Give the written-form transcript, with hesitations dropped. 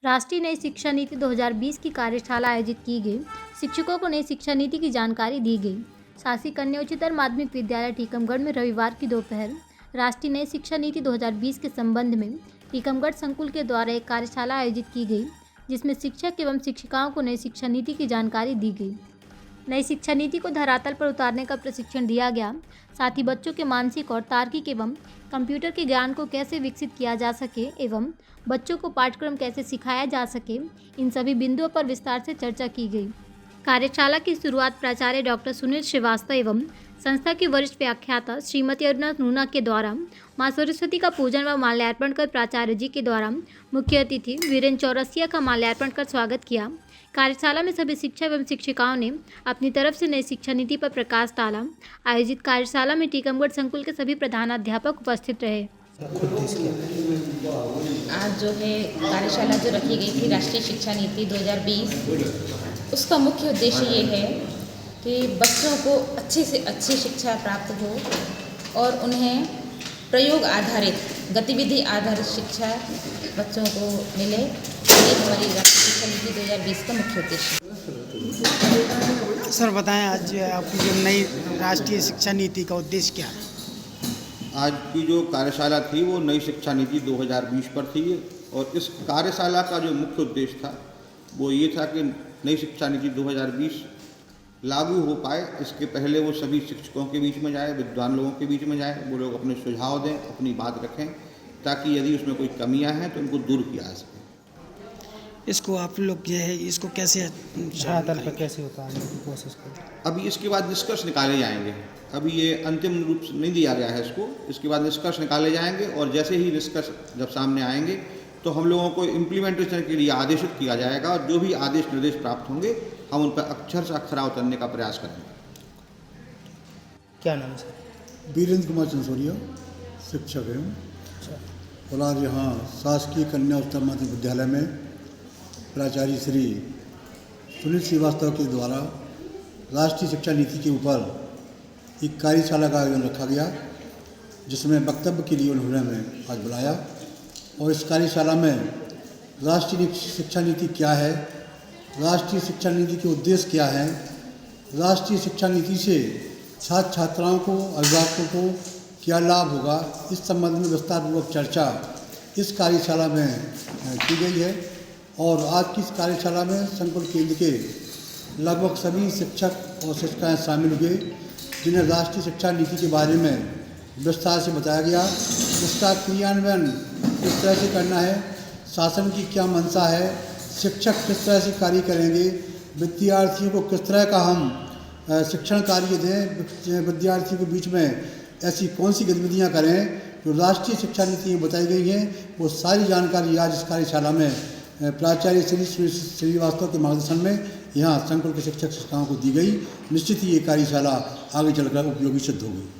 राष्ट्रीय नई शिक्षा नीति 2020 की कार्यशाला आयोजित की गई। शिक्षकों को नई शिक्षा नीति की जानकारी दी गई। शासकीय कन्या उच्चतर माध्यमिक विद्यालय टीकमगढ़ में रविवार की दोपहर राष्ट्रीय नई शिक्षा नीति 2020 के संबंध में टीकमगढ़ संकुल के द्वारा एक कार्यशाला आयोजित की गई, जिसमें शिक्षक एवं शिक्षिकाओं को नई शिक्षा नीति की जानकारी दी गई। नई शिक्षा नीति को धरातल पर उतारने का प्रशिक्षण दिया गया। साथ ही बच्चों के मानसिक और तार्किक एवं कंप्यूटर के ज्ञान को कैसे विकसित किया जा सके एवं बच्चों को पाठ्यक्रम कैसे सिखाया जा सके, इन सभी बिंदुओं पर विस्तार से चर्चा की गई। कार्यशाला की शुरुआत प्राचार्य डॉक्टर सुनील श्रीवास्तव एवं संस्था की वरिष्ठ व्याख्याता श्रीमती अरुणा नूना के द्वारा मां सरस्वती का पूजन व माल्यार्पण कर प्राचार्य जी के द्वारा मुख्य अतिथि वीरेंद्र चौरसिया का माल्यार्पण कर स्वागत किया। कार्यशाला में सभी शिक्षक एवं शिक्षिकाओं ने अपनी तरफ से नई शिक्षा नीति पर प्रकाश डाला। आयोजित कार्यशाला में टीकमगढ़ संकुल के सभी प्रधानाध्यापक उपस्थित रहे। आज जो है कार्यशाला जो रखी गई थी राष्ट्रीय शिक्षा नीति 2020, उसका मुख्य उद्देश्य ये है कि बच्चों को अच्छी से अच्छी शिक्षा प्राप्त हो और उन्हें प्रयोग आधारित, गतिविधि आधारित शिक्षा बच्चों को मिले। ये हमारी राष्ट्रीय शिक्षा नीति 2020 का मुख्य उद्देश्य। सर बताएं, आज आपकी जो नई राष्ट्रीय शिक्षा नीति का उद्देश्य क्या है? आज की जो कार्यशाला थी वो नई शिक्षा नीति 2020 पर थी और इस कार्यशाला का जो मुख्य उद्देश्य था वो ये था कि नई शिक्षा नीति 2020 लागू हो पाए। इसके पहले वो सभी शिक्षकों के बीच में जाए, विद्वान लोगों के बीच में जाए, वो लोग अपने सुझाव दें, अपनी बात रखें, ताकि यदि उसमें कोई कमियां हैं तो उनको दूर किया जा सके। इसको आप लोग जो है इसको कैसे धरातल पर कैसे उतारने की कोशिश करें? अभी इसके बाद निष्कर्ष निकाले जाएंगे। अभी ये अंतिम रूप से नहीं दिया गया है इसको। इसके बाद निष्कर्ष निकाले जाएंगे और जैसे ही निष्कर्ष जब सामने आएंगे तो हम लोगों को इम्प्लीमेंटेशन के लिए आदेशित किया जाएगा और जो भी आदेश निर्देश प्राप्त होंगे हम उन पर अक्षर से अक्षरा उतरने का प्रयास करेंगे। क्या नाम है सर? वीरेंद्र कुमार चंसोरिया, शिक्षक हैं। और आज यहाँ शासकीय कन्या उच्चतर माध्यमिक विद्यालय में प्राचार्य श्री सुनील श्रीवास्तव के द्वारा राष्ट्रीय शिक्षा नीति के ऊपर एक कार्यशाला का आयोजन रखा गया, जिसमें वक्तव्य के लिए उन्होंने हमें आज बुलाया। और इस कार्यशाला में राष्ट्रीय शिक्षा नीति क्या है, राष्ट्रीय शिक्षा नीति के उद्देश्य क्या हैं, राष्ट्रीय शिक्षा नीति से छात्र छात्राओं को, अभिभावकों को क्या लाभ होगा, इस संबंध में विस्तारपूर्वक चर्चा इस कार्यशाला में की गई है। और आज की इस कार्यशाला में संकुल केंद्र के लगभग सभी शिक्षक और शिक्षिकाएँ शामिल हुए, जिन्हें राष्ट्रीय शिक्षा नीति के बारे में विस्तार से बताया गया। इसका क्रियान्वयन किस तरह से करना है, शासन की क्या मंशा है, शिक्षक किस तरह से कार्य करेंगे, विद्यार्थियों को किस तरह का हम शिक्षण कार्य दें, विद्यार्थियों के बीच में ऐसी कौन सी गतिविधियां करें जो राष्ट्रीय शिक्षा नीति में बताई गई हैं, वो सारी जानकारी आज इस कार्यशाला में प्राचार्य श्री श्रीवास्तव के मार्गदर्शन में यहाँ संकुल के शिक्षक शिक्षिकाओं को दी गई। निश्चित ही ये कार्यशाला आगे चलकर उपयोगी सिद्ध होगी।